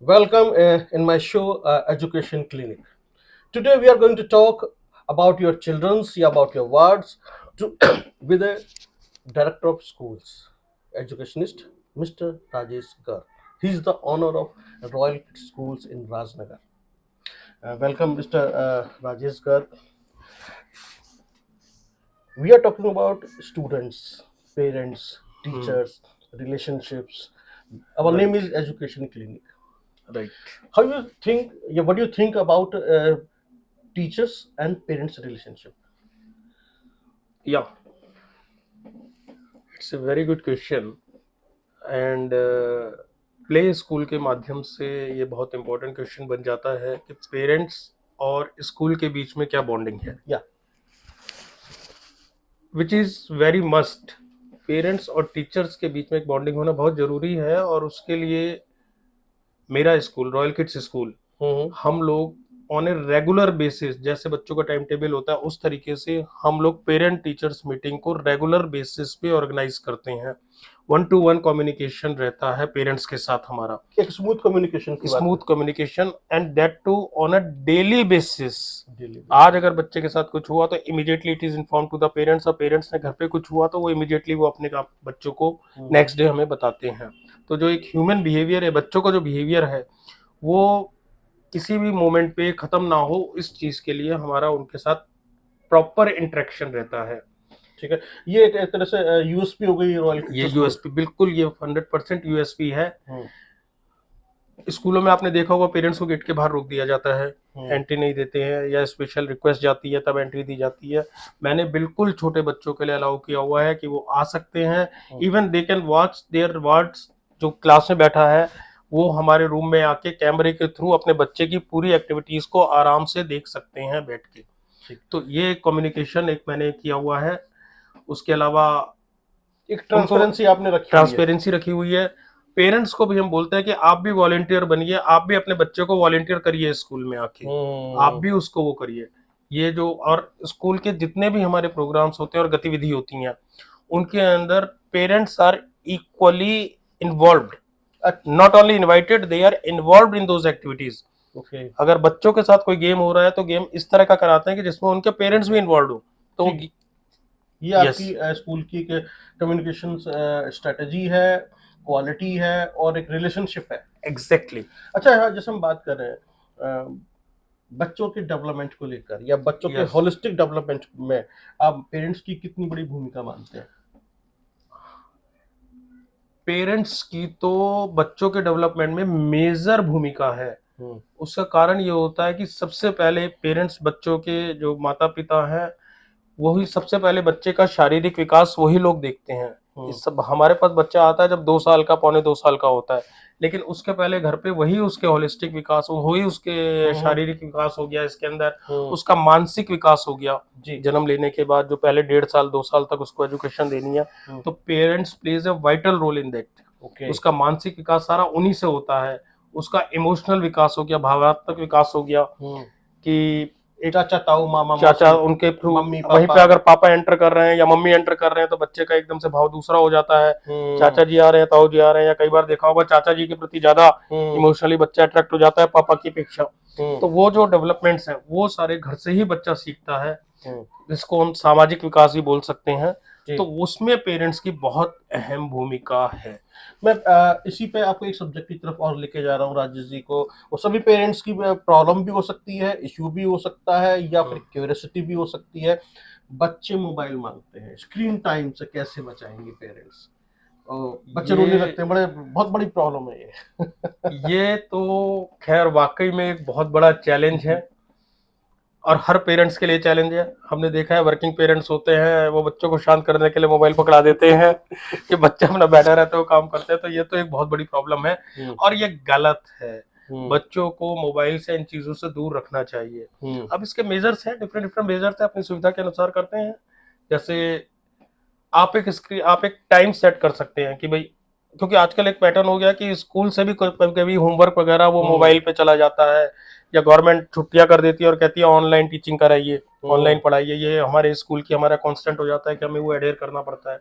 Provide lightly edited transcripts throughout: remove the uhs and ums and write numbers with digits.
Welcome in my show, Education Clinic. Today we are going to talk about your children's, about your wards, to, with a director of schools, educationist, Mr. Rajesh Gar. He is the owner of Royal Kids Schools in Rajnagar. Welcome, Mr. Rajesh Gar. We are talking about students, parents, teachers, relationships. Our Right, name is Education Clinic. right. How you think? Yeah, what do you think about teachers and parents relationship? Yeah, it's a very good question. And play school के माध्यम से ये बहुत important question बन जाता है कि parents और स्कूल के बीच में क्या बॉन्डिंग है, Yeah. Which is very must. Parents और टीचर्स के बीच में एक बॉन्डिंग होना बहुत ज़रूरी है, और उसके लिए मेरा स्कूल रॉयल किड्स स्कूल, हम्म। हम लोग ऑन ए रेगुलर बेसिस, जैसे बच्चों का टाइम टेबल होता है उस तरीके से हम लोग पेरेंट टीचर्स मीटिंग को रेगुलर बेसिस पे ऑर्गेनाइज करते हैं। वन टू वन कम्युनिकेशन रहता है पेरेंट्स के साथ हमारा, एक स्मूथ कम्युनिकेशन की बात स्मूथ है। Communication, and that too on a daily basis. Daily आज बेसिस। अगर बच्चे के साथ कुछ हुआ तो immediately it is inform to the parents, और पेरेंट्स ने घर पे कुछ हुआ तो वो इमीडिएटली वो अपने बच्चों को नेक्स्ट डे हमें बताते हैं। तो जो एक ह्यूमन बिहेवियर है, बच्चों का जो बिहेवियर है, वो किसी भी मोमेंट पे खत्म ना हो, इस चीज के लिए हमारा उनके साथ प्रॉपर इंटरेक्शन रहता है। ठीक है। ये एक तरह से यूएसपी हो गई रॉयल ये किड्स स्कूल। यूएसपी, बिल्कुल ये 100% यूएसपी है। हम्म। स्कूलों में आपने देखा होगा पेरेंट्स को गेट के बाहर रोक दिया जाता है, हम्म। एंट्री नहीं देते हैं, या स्पेशल रिक्वेस्ट जाती है तब एंट्री दी जाती है। मैंने बिल्कुल छोटे बच्चों के लिए अलाउ किया हुआ है कि वो आ सकते हैं। Even they can watch their words, जो क्लास में बैठा है वो हमारे रूम में आके कैमरे के थ्रू अपने बच्चे की पूरी एक्टिविटीज को आराम से देख सकते हैं बैठ के। ठीक। तो ये कम्युनिकेशन एक मैंने किया हुआ है। उसके अलावा एक उनको ट्रांसपेरेंसी आपने रखी हुई है। ट्रांसपेरेंसी रखी हुई है। पेरेंट्स को भी हम बोलते हैं कि आप भी वॉलेंटियर बनिए, आप भी अपने बच्चे को वॉलेंटियर करिए स्कूल में आके, आप हम्म। भी उसको वो करिए। ये जो और स्कूल के जितने भी हमारे प्रोग्राम्स होते हैं और गतिविधि होती हैं, उनके अंदर parents are equally involved, not only invited, they are involved in those activities. Okay. अगर बच्चों के साथ कोई गेम हो रहा है तो गेम इस तरह का कराते हैं कि जिसमें उनके पेरेंट्स भी इन्वॉल्व हो। तो ठीक। ये यस, आपकी स्कूल की कम्युनिकेशन स्ट्रेटजी है, क्वालिटी है और एक रिलेशनशिप है। एग्जैक्टली। अच्छा, हाँ, जैसे हम बात कर रहे हैं बच्चों के डेवलपमेंट को लेकर या बच्चों के यस, होलिस्टिक डेवलपमेंट में आप पेरेंट्स की कितनी बड़ी भूमिका मानते हैं? पेरेंट्स की तो बच्चों के डेवलपमेंट में मेजर भूमिका है। हम्म। उसका कारण ये होता है कि सबसे पहले पेरेंट्स, बच्चों के जो माता पिता हैं, वही सबसे पहले बच्चे का शारीरिक विकास वही लोग देखते हैं। हम्म। इस सब हमारे पास बच्चा आता है जब 2 साल का, पौने 2 साल का होता है, लेकिन उसके पहले घर पे वही उसके होलिस्टिक विकास, वही उसके हम्म। शारीरिक विकास हो गया इसके अंदर, हम्म। उसका मानसिक विकास हो गया। जी। जन्म लेने के बाद जो पहले 1.5 साल 2 साल तक उसको एजुकेशन देनी है, हम्म। तो parents plays a vital role in that. Okay. उसका मानसिक विकास सारा उन्हीं से होता है। उसका इमोशनल विकास हो गया, भावनात्मक विकास हो गया, हम्म। कि एक चाचा ताऊ मामा चाचा मौसी, उनके थ्रू, मम्मी वहीं पापा। पे अगर पापा एंटर कर रहे हैं या मम्मी एंटर कर रहे हैं तो बच्चे का एकदम से भाव दूसरा हो जाता है। हम्म। चाचा जी आ रहे हैं, ताऊ जी आ रहे हैं, या कई बार देखा होगा चाचा जी के प्रति ज्यादा हम्म। इमोशनली बच्चा अट्रैक्ट हो जाता है पापा की अपेक्षा। तो हम्म। वो जो डेवलपमेंट्स हैं वो सारे घर से ही बच्चा सीखता है, हम्म। जिसको हम सामाजिक विकास भी बोल सकते हैं। जी। तो उसमें पेरेंट्स की बहुत अहम भूमिका है। मैं इसी पे आपको एक सब्जेक्ट की तरफ और लेके जा रहा हूँ राजेश जी को। वो सभी पेरेंट्स की प्रॉब्लम भी हो सकती है, इश्यू भी हो सकता है या फिर क्यूरियोसिटी भी हो सकती है। बच्चे मोबाइल मांगते हैं, स्क्रीन टाइम से कैसे बचाएंगे पेरेंट्स? बच्चे रोने ये लगते हैं, बड़े बहुत बड़ी प्रॉब्लम है ये। ये तो खैर वाकई में एक बहुत बड़ा चैलेंज है, और हर पेरेंट्स के लिए चैलेंज है। हमने देखा है वर्किंग पेरेंट्स होते हैं, वो बच्चों को शांत करने के लिए मोबाइल पकड़ा देते हैं कि बच्चा अपना बैठा रहता है, वो काम करते हैं। तो ये तो एक बहुत बड़ी प्रॉब्लम है, हम्म। और ये गलत है। हम्म। बच्चों को मोबाइल से इन चीजों से दूर रखना चाहिए। हम्म। अब इसके मेजर्स हैं, डिफरेंट डिफरेंट मेजर्स हैं, अपनी सुविधा के अनुसार करते हैं। जैसे आप एक टाइम सेट कर सकते हैं कि भाई, क्योंकि आजकल एक पैटर्न हो गया कि स्कूल से भी कभी कभी होमवर्क वगैरह वो हम्म। मोबाइल पे चला जाता है, या गवर्नमेंट छुट्टियां कर देती है और कहती है ऑनलाइन टीचिंग कराइए, हम्म। ऑनलाइन पढ़ाइए। ये हमारे स्कूल की हमारा कांस्टेंट हो जाता है कि हमें वो एडेयर करना पड़ता है।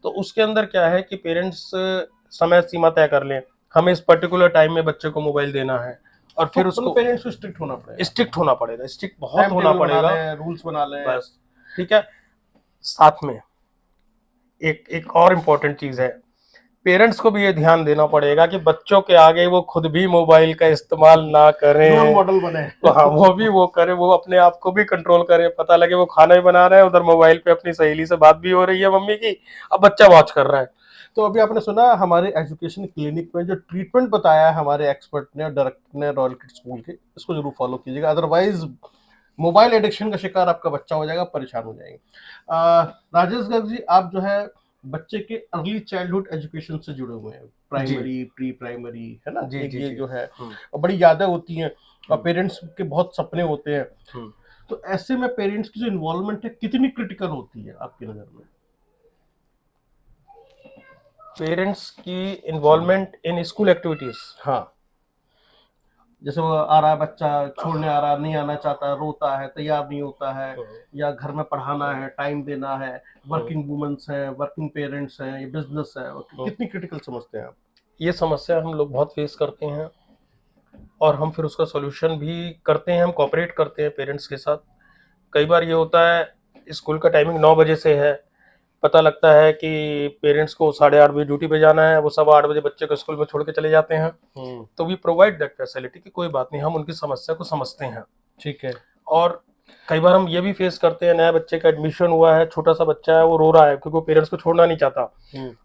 तो उसके अंदर क्या है कि पेरेंट्स समय सीमा तय कर लें। हमें इस पर्टिकुलर टाइम में बच्चे को मोबाइल देना है, और फिर तो उसको पेरेंट्स को स्ट्रिक्ट होना पड़ेगा, स्ट्रिक्ट होना पड़ेगा, स्ट्रिक्ट बहुत टाइम होना टेबल बना पड़ेगा। लें, रूल्स बना लें। बस, ठीक है। साथ में एक एक और इम्पोर्टेंट चीज है, पेरेंट्स को भी ये ध्यान देना पड़ेगा कि बच्चों के आगे वो खुद भी मोबाइल का इस्तेमाल ना रोल करें। मॉडल बने। हाँ, वो भी वो करे, वो अपने आप को भी कंट्रोल करे, पता लगे वो खाना ही बना रहे हैं, उधर मोबाइल पे अपनी सहेली से बात भी हो रही है मम्मी की, अब बच्चा वॉच कर रहा है। तो अभी आपने सुना हमारे एजुकेशन क्लिनिक में जो ट्रीटमेंट बताया है हमारे एक्सपर्ट ने, डायरेक्टर ने रॉयल किड स्कूल के, इसको जरूर फॉलो कीजिएगा, अदरवाइज मोबाइल एडिक्शन का शिकार आपका बच्चा हो जाएगा, परेशान हो जाएंगे। राजेश गर्ग जी, आप जो है बच्चे के अर्ली चाइल्डहुड एजुकेशन से जुड़े हुए हैं, प्राइमरी, प्री प्राइमरी, है ना, जी एक जी ये जी। जो है और बड़ी यादें होती हैं और पेरेंट्स के बहुत सपने होते हैं, हम्म। तो ऐसे में पेरेंट्स की जो इन्वॉल्वमेंट है कितनी क्रिटिकल होती है आपकी नज़र में? पेरेंट्स की इन्वॉल्वमेंट इन स्कूल एक्टिविटीज। हाँ, जैसे वो आ रहा है बच्चा, छोड़ने आ रहा, नहीं आना चाहता, रोता है, तैयार नहीं होता है, या घर में पढ़ाना है, टाइम देना है, वर्किंग वुमेन्स हैं, वर्किंग पेरेंट्स हैं, ये बिजनेस है, कितनी क्रिटिकल समझते हैं आप? ये समस्या हम लोग बहुत फेस करते हैं, और हम फिर उसका सॉल्यूशन भी करते हैं, हम कोऑपरेट करते हैं पेरेंट्स के साथ। कई बार ये होता है, स्कूल का टाइमिंग 9 बजे से है, पता लगता है कि पेरेंट्स को 8:30 बजे ड्यूटी पे जाना है, वो 8:15 बजे बच्चे को स्कूल में छोड़ के चले जाते हैं। तो वी प्रोवाइड दैट फैसिलिटी कि कोई बात नहीं, हम उनकी समस्या को समझते हैं। ठीक है। और कई बार हम ये भी फेस करते हैं, नया बच्चे का एडमिशन हुआ है, छोटा सा बच्चा है, वो रो रहा है क्योंकि वो पेरेंट्स को छोड़ना नहीं चाहता,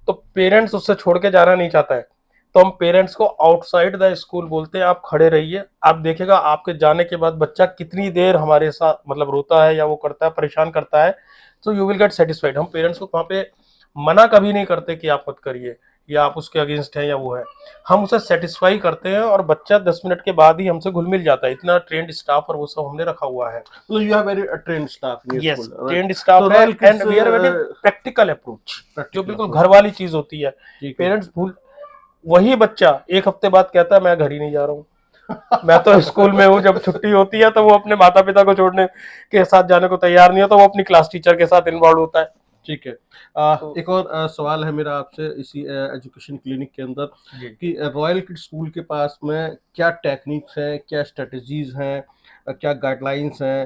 तो पेरेंट्स उससे छोड़ के जाना नहीं चाहता है, तो हम पेरेंट्स को आउटसाइड द स्कूल बोलते हैं, आप खड़े रहिए, आप देखेगा आपके जाने के बाद बच्चा कितनी देर हमारे साथ मतलब रोता है या वो करता है, परेशान करता है, तो यू विल गेट सेटिस्फाइड। हम पेरेंट्स को वहाँ पे मना कभी नहीं करते कि आप मत करिए या आप उसके अगेंस्ट हैं या वो है, हम उसे सेटिस्फाई करते हैं, और बच्चा 10 मिनट के बाद ही हमसे घुल मिल जाता है, इतना ट्रेंड स्टाफ और वो सब हमने रखा हुआ है। मतलब you have very trained staff in your yes, school, trained right? तो स्टाफ है, royal and kids we are very practical approach, जो प्रैक्टिकल बिल्कुल अप्रोच। घर वाली चीज होती है। ठीक है। पेरेंट्स भूल, वही बच्चा एक हफ्ते बाद कहता है मैं घर ही नहीं जा रहा हूँ, मैं तो स्कूल में हूँ, जब छुट्टी होती है तो वो अपने माता पिता को छोड़ने के साथ जाने को तैयार नहीं होता, वो अपनी क्लास टीचर के साथ इन्वॉल्व होता है। ठीक है। तो एक और सवाल है मेरा आपसे इसी एजुकेशन क्लिनिक के अंदर, जी, कि रॉयल किड स्कूल के पास में क्या टेक्निक्स हैं, क्या स्ट्रेटजीज हैं, क्या गाइडलाइंस हैं,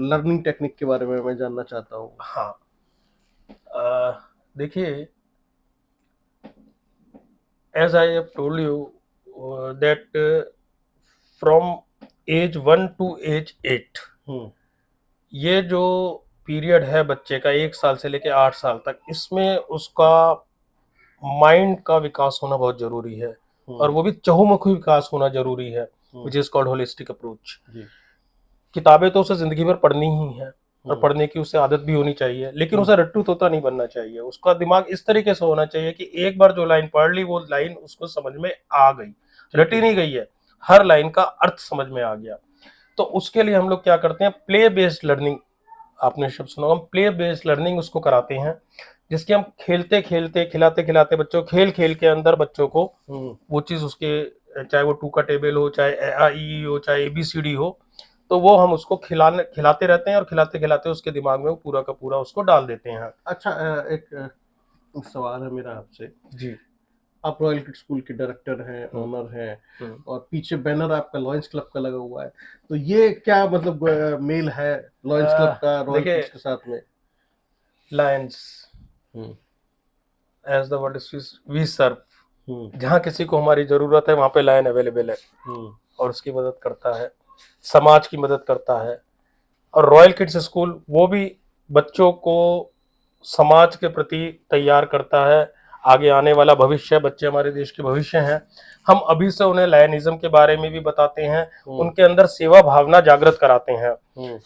लर्निंग टेक्निक के बारे में मैं जानना चाहता हूँ। हाँ, देखिए, as I have told you that from age 1 to age 8, हम्म। ये जो पीरियड है बच्चे का 1 साल से लेकर 8 साल तक, इसमें उसका माइंड का विकास होना बहुत जरूरी है, और वो भी चहुमुखी विकास होना जरूरी है, which is called holistic approach. जी। किताबें तो उसे जिंदगी भर पढ़नी ही है, और हम्म। पढ़ने की उसे आदत भी होनी चाहिए, लेकिन उसे रट्टू तोता नहीं बनना चाहिए, उसका दिमाग इस तरीके से होना चाहिए कि एक बार जो लाइन पढ़ ली वो लाइन उसको समझ में आ गई, रटी नहीं गई है, हर लाइन का अर्थ समझ में आ गया। तो उसके लिए हम लोग क्या करते हैं, प्ले बेस्ड लर्निंग, आपने शब्द सुना होगा, हम प्ले बेस्ड लर्निंग उसको कराते हैं, जिसके हम खेलते खेलते, खिलाते खिलाते बच्चों, खेल खेल के अंदर बच्चों को वो चीज उसके, चाहे वो टू का टेबल हो, चाहे ए आ ई हो, चाहे ABCD हो, तो वो हम उसको खिलाते रहते हैं, और खिलाते खिलाते उसके दिमाग में वो पूरा का पूरा उसको डाल देते हैं। अच्छा, एक सवाल है मेरा आपसे। जी। आप रॉयल किड स्कूल के डायरेक्टर हैं, ओनर हैं, और पीछे बैनर आपका लॉयंस क्लब का लगा हुआ है, तो ये क्या मतलब मेल है लॉयंस क्लब का रॉयल देखिए, किड्स के साथ में? Lions, hmm. As the word we serve, hmm. जहाँ किसी को हमारी जरूरत है वहां पे लायन अवेलेबल है, हम्म। और उसकी मदद करता है, समाज की मदद करता है। और रॉयल किड्स स्कूल वो भी बच्चों को समाज के प्रति तैयार करता है, आगे आने वाला भविष्य, बच्चे हमारे देश के भविष्य हैं, हम अभी से उन्हें लायनिज्म के बारे में भी बताते हैं, उनके अंदर सेवा भावना जागृत कराते हैं।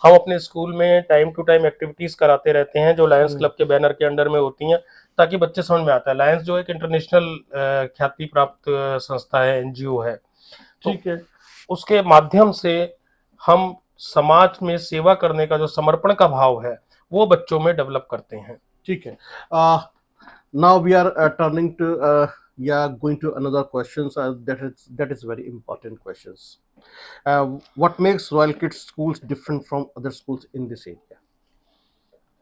हम अपने स्कूल में टाइम टू टाइम एक्टिविटीज कराते रहते हैं, जो लायंस क्लब के बैनर के अंडर में होती हैं, ताकि बच्चे समझ में आता है। लायंस जो एक इंटरनेशनल ख्याति प्राप्त संस्था है, NGO है, ठीक है। उसके माध्यम से हम समाज में सेवा करने का जो समर्पण का भाव है वो बच्चों में डेवलप करते हैं। ठीक है। Now we are turning to या going to another questions, that is very important questions. What makes Royal Kids schools different from other schools in this area?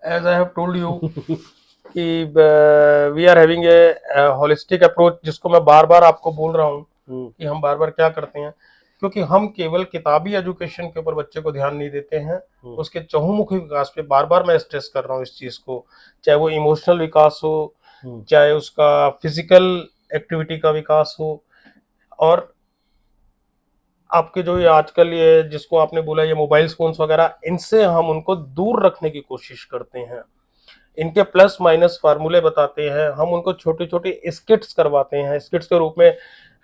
As I have told you, कि we are having a holistic approach, जिसको मैं बार बार आपको बोल रहा हूँ कि हम बार बार क्या करते हैं, क्योंकि हम केवल किताबी एजुकेशन के ऊपर बच्चे को ध्यान नहीं देते हैं, उसके चहुमुखी विकास पे बार बार मैं स्ट्रेस कर रहा हूँ इस चीज को, चाहे वो इमोशनल विकास हो, चाहे उसका फिजिकल एक्टिविटी का विकास हो, और आपके जो ये आजकल ये जिसको आपने बोला ये मोबाइल फोन्स वगैरह, इनसे हम उनको दूर रखने की कोशिश करते हैं, इनके प्लस माइनस फार्मूले बताते हैं, हम उनको छोटे छोटे स्किट्स करवाते हैं, स्किट्स के रूप में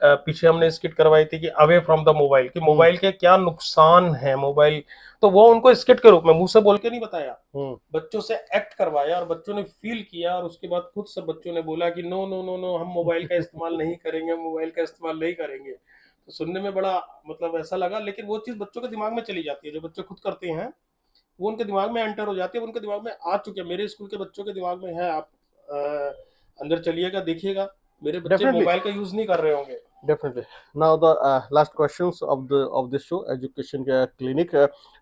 पीछे हमने स्किट करवाई थी कि अवे फ्रॉम द मोबाइल, कि मोबाइल के क्या नुकसान है, मोबाइल, तो वो उनको स्किट के रूप में मुंह से बोल के नहीं बताया, बच्चों से एक्ट करवाया और बच्चों ने फील किया, और उसके बाद खुद सब बच्चों ने बोला कि नो नो नो नो, हम मोबाइल का इस्तेमाल नहीं करेंगे, हम मोबाइल का इस्तेमाल नहीं करेंगे। तो सुनने में बड़ा मतलब ऐसा लगा, लेकिन वो चीज बच्चों के दिमाग में चली जाती है, जो बच्चे खुद करते हैं वो उनके दिमाग में एंटर हो जाती है, उनके दिमाग में आ चुके हैं, मेरे स्कूल के बच्चों के दिमाग में है, आप अंदर चलिएगा देखिएगा, मेरे बच्चे Definitely. मोबाइल का यूज नहीं कर रहे होंगे। Definitely. Now the last questions of this show, education clinic.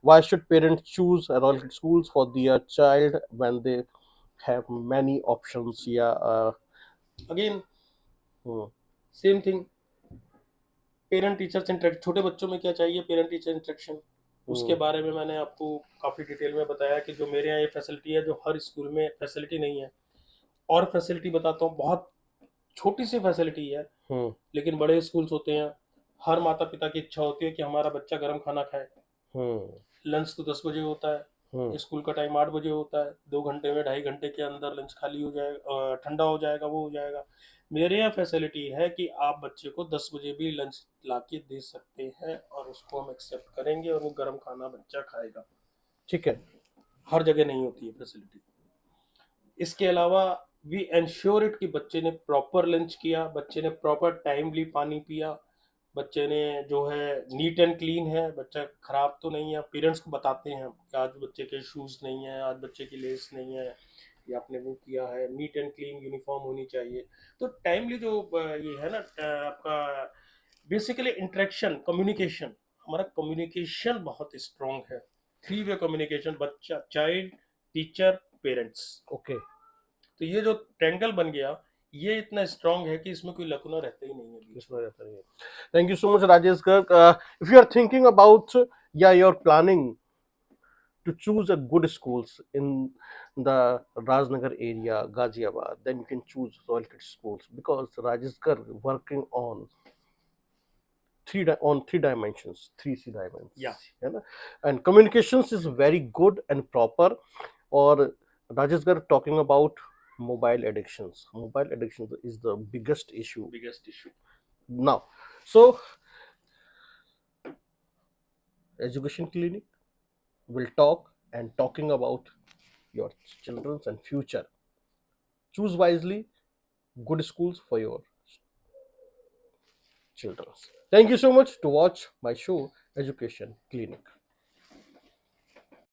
Why should parents choose Royal schools for their child when they have many options? Yeah. Again Hmm, same thing, parent teachers interaction, छोटे बच्चों में क्या चाहिए, parent teacher interaction, उसके बारे में मैंने आपको काफ़ी डिटेल में बताया कि जो मेरे यहाँ ये फैसिलिटी है, जो हर स्कूल में फैसिलिटी नहीं है। और फैसिलिटी बताता हूँ, बहुत छोटी सी फैसिलिटी है, hmm, लेकिन बड़े स्कूल्स होते हैं, हर माता पिता की इच्छा होती है कि हमारा बच्चा गर्म खाना खाए। hmm, लंच तो 10 बजे होता hmm. है, स्कूल का टाइम 8 बजे होता है, 2 घंटे में 2.5 घंटे के अंदर लंच खाली हो जाएगा, ठंडा हो जाएगा, वो हो जाएगा। मेरे यहाँ फैसिलिटी है कि आप बच्चे को 10 बजे भी लंच ला के दे सकते हैं, और उसको हम एक्सेप्ट करेंगे, और वो गर्म खाना बच्चा खाएगा। ठीक है। हर जगह नहीं होती है फैसिलिटी। इसके अलावा वी एंश्योर इट कि बच्चे ने प्रॉपर लंच किया, बच्चे ने प्रॉपर टाइमली पानी पिया, बच्चे ने जो है नीट एंड क्लीन है, बच्चा खराब तो नहीं है, पेरेंट्स को बताते हैं कि आज बच्चे के शूज़ नहीं है, आज बच्चे की लेस नहीं है, ये आपने वो किया है, नीट एंड क्लीन यूनिफॉर्म होनी चाहिए। तो टाइमली जो ये है ना, आपका बेसिकली इंटरेक्शन कम्युनिकेशन, हमारा कम्युनिकेशन बहुत स्ट्रांग है, 3 वे कम्युनिकेशन, बच्चा, चाइल्ड, टीचर, पेरेंट्स। Okay. तो ये जो ट्रेंगल बन गया, ये इतना स्ट्रांग है कि इसमें कोई लकुना रहता ही नहीं है बीच में। Thank you so much, Rajesh Garg. If you are thinking about, yeah, you're planning to choose a good schools in the Rajnagar area, Ghaziabad, then you can choose Royal Kids schools because Rajesh Garg working on three dimensions, three C dimensions. Yeah. है ना? And communications is very good and proper. Or Rajesh Garg talking about mobile addictions. Mobile addictions is the biggest issue biggest issue. now. So education clinic will talk and talking about your children's and future. Choose wisely, good schools for your children. Thank you so much to watch my show, Education Clinic.